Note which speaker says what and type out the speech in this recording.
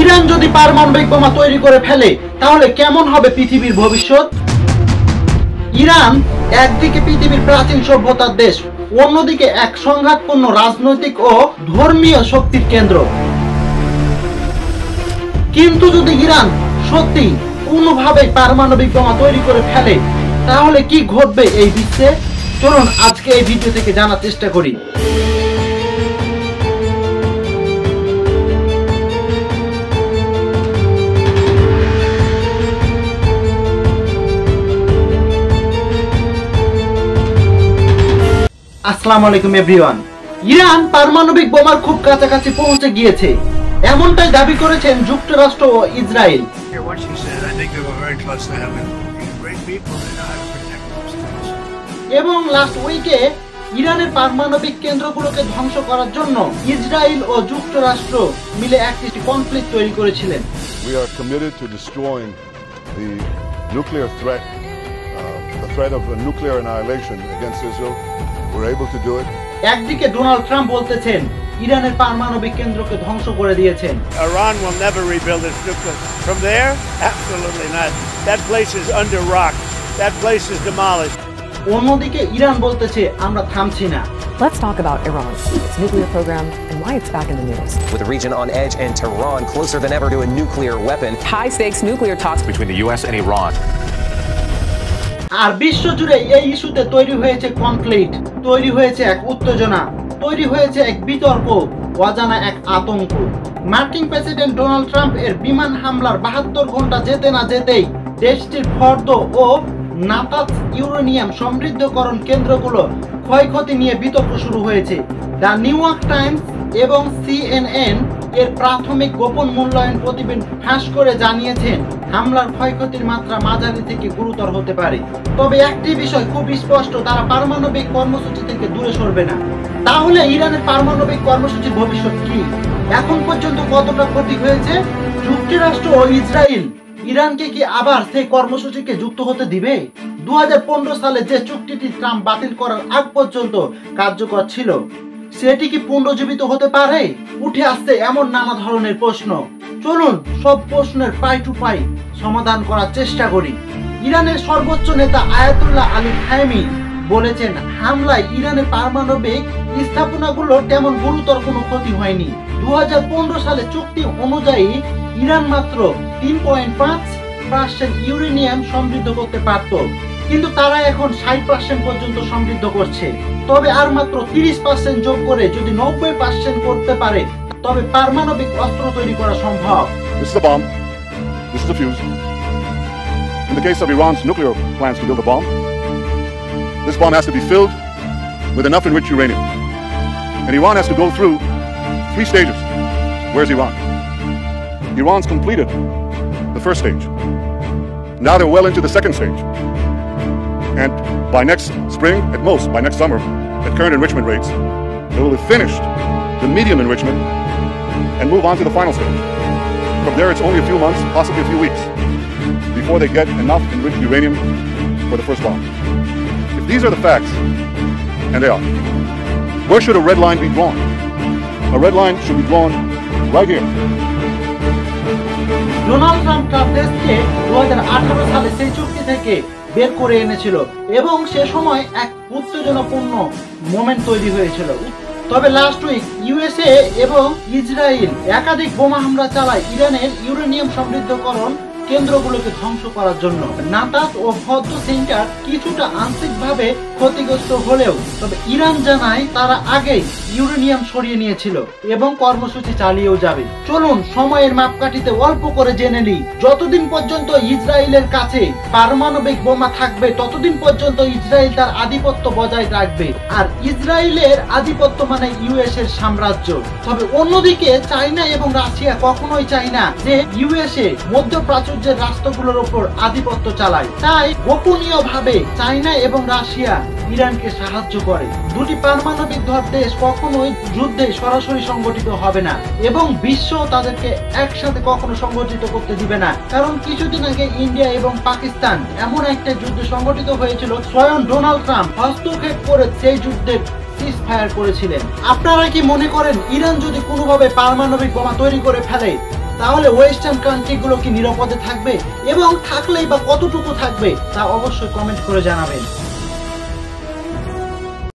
Speaker 1: Iran যদি পারমাণবিক বোমা তৈরি করে ফেলে তাহলে কেমন হবে পৃথিবীর ভবিষ্যৎ? ইরান একদিকে পৃথিবীর প্রাচীন সভ্যতার দেশ, অন্যদিকে এক সংঘাতপূর্ণ রাজনৈতিক ও ধর্মীয় শক্তির কেন্দ্র। কিন্তু যদি ইরান সত্যি কোনোভাবে পারমাণবিক বোমা তৈরি করে ফেলে তাহলে কি ঘটবে এই বিশ্বে? চলুন আজকে এই ভিডিও থেকে জানার চেষ্টা করি। আসসালামু আলাইকুম এভরিওয়ান। ইরান পারমাণবিক বোমার খুব কাছাকাছি পৌঁছে গিয়েছে, এমনটাই দাবি করেছেন যুক্তরাষ্ট্র ও ইসরায়েল। এবং লাস্ট উইকে ইরানের পারমাণবিক কেন্দ্রগুলোকে ধ্বংস করার জন্য ইসরায়েল ও যুক্তরাষ্ট্র মিলে একটি কনফ্লিক্ট তৈরি করেছিলেন।
Speaker 2: We are committed to destroying the nuclear threat, the threat of a nuclear annihilation against Israel. We're able to do it.
Speaker 1: একদিকে ডোনাল্ড ট্রাম্প বলতেছেন ইরানের পারমাণবিক কেন্দ্রকে ধ্বংস করে দিয়েছেন।
Speaker 3: Iran will never rebuild its nuclear. From there, absolutely not. That place is under rock. That place is demolished.
Speaker 1: অন্যদিকে Iran বলতেছে আমরা থামছি না।
Speaker 4: Let's talk about Iran, its nuclear program, and why it's back in the news.
Speaker 5: With the region on edge and Tehran closer than ever to a nuclear weapon.
Speaker 4: High-stakes nuclear talks
Speaker 6: between the US and Iran.
Speaker 1: আর বিশ্বজুড়ে এই ইস্যুতে তৈরি হয়েছে conflict, তৈরি হয়েছে এক উত্তেজনা, তৈরি হয়েছে এক বিতর্ক, অজানা এক আতঙ্ক। মার্কিন প্রেসিডেন্ট ডোনাল্ড ট্রাম্প এর বিমান হামলার 72 ঘন্টা যেতে না যেতেই দেশটির ফর্দ ও নাতাস ইউরেনিয়াম সমৃদ্ধকরণ কেন্দ্রগুলো ক্ষয়ক্ষতি নিয়ে বিতর্ক শুরু হয়েছে। দ্য নিউ ইয়র্ক টাইমস এবং CNN এর প্রাথমিক গোপন মূল্যায়ন প্রতিবেদন ফাঁস করে জানিয়েছেন হামলার ক্ষয়ক্ষতির মাত্রা মাঝারি থেকে গুরুতর হতে পারে। তবে একটি বিষয় খুব স্পষ্ট, তারা পারমাণবিক কর্মসূচি থেকে দূরে সরবে না। তাহলে ইরানের পারমাণবিক কর্মসূচির ভবিষ্যৎ কি? এখন পর্যন্ত কতটা ক্ষতি হয়েছে? যুক্তরাষ্ট্র ও ইসরায়েল ইরানকে কি আবার সেই কর্মসূচিকে যুক্ত হতে দিবে? 2015 সালে যে চুক্তিটি ট্রাম্প বাতিল করার আগ পর্যন্ত কার্যকর ছিল সেটি কি পুনরুজ্জীবিত হতে পারে? উঠে আসছে এমন নানা ধরনের প্রশ্ন। চলুন সব প্রশ্নের পাই টু পাই সমাধান করার চেষ্টা করি। ইরানের সর্বোচ্চ নেতা আয়াতুল্লাহ আলী খামেনি বলেছেন হামলায় ইরানের পারমাণবিক স্থাপনাগুলো তেমন গুরুতর কোনো ক্ষতি হয়নি। 2015 সালে চুক্তি অনুযায়ী ইরান মাত্র 3.5% ইউরেনিয়াম সমৃদ্ধ করতে পারত, কিন্তু তারা এখন 60% পর্যন্ত সমৃদ্ধ করছে। তবে আর মাত্র 30% যোগ করে যদি 90% করতে পারে তবে পারমাণবিক অস্ত্র তৈরি করা সম্ভব।
Speaker 2: This is a bomb. This is a fuse. In the case of Iran's nuclear plans to build a bomb, this bomb has to be filled with enough enriched uranium. And Iran has to go through 3 stages. Where's Iran? Iran's completed the first stage. Now they're well into the second stage. And by next spring, at most, by next summer, at current enrichment rates, they will have finished the medium enrichment and move on to the final stage. From there, it's only a few months, possibly a few weeks, before they get enough enriched uranium for the first bomb. If these are the facts, and they are, where should a red line be drawn? A red line should be drawn right here.
Speaker 1: Donald Trump দেশকে 2018 সালে সেই চুক্তি থেকে বের করে এনেছিল এবং সে সময় এক উত্তেজনাপূর্ণ মোমেন্ট তৈরি হয়েছিল। তবে লাস্ট উইক ইউএসএ এবং ইসরায়েল একাধিক বোমা হামলা চালায় ইরানের ইউরেনিয়াম সমৃদ্ধকরণ কেন্দ্রগুলোকে ধ্বংস করার জন্য। নাতাস ও ফর্দ সেন্টার কিছুটা আংশিকভাবে ক্ষতিগ্রস্ত হলেও তবে ইরান জানায় তারা আগেই ইউরেনিয়াম সরিয়ে নিয়েছিল এবং কর্মসূচি চালিয়েও যাবে। চলুন সময়ের মাপকাঠিতে অল্প করে জেনে নিই। যতদিন পর্যন্ত ইসরায়েলের কাছে পারমাণবিক বোমা থাকবে ততদিন পর্যন্ত ইসরায়েল তার আধিপত্য বজায় রাখবে, আর ইসরায়েলের আধিপত্য মানে ইউএস এর সাম্রাজ্য। তবে অন্যদিকে চায়না এবং রাশিয়া কখনোই চায় না যে ইউএসএ মধ্যপ্রাচ্যের রাষ্ট্রগুলোর উপর আধিপত্য চালায়, তাই গোপনীয় ভাবে চায়না এবং রাশিয়া ইরানকে সাহায্য করে। দুটি পারমাণবিক দেশ কখনোই যুদ্ধে সরাসরি সংগঠিত হবে না এবং বিশ্ব তাদেরকে একসাথে কখনো সংগঠিত করতে দিবে না, কারণ কিছুদিন আগে ইন্ডিয়া এবং পাকিস্তান এমন একটা যুদ্ধ সংগঠিত হয়েছিল, স্বয়ং ডোনাল্ড ট্রাম্প হস্তক্ষেপ করে সেই যুদ্ধের সিজ ফায়ার করেছিলেন। আপনারা কি মনে করেন ইরান যদি কোনোভাবে পারমাণবিক বোমা তৈরি করে ফেলে তাহলে ওয়েস্টার্ন কান্ট্রিগুলো কি নিরাপদে থাকবে এবং থাকলেই বা কতটুকু থাকবে তা অবশ্যই কমেন্ট করে জানাবেন।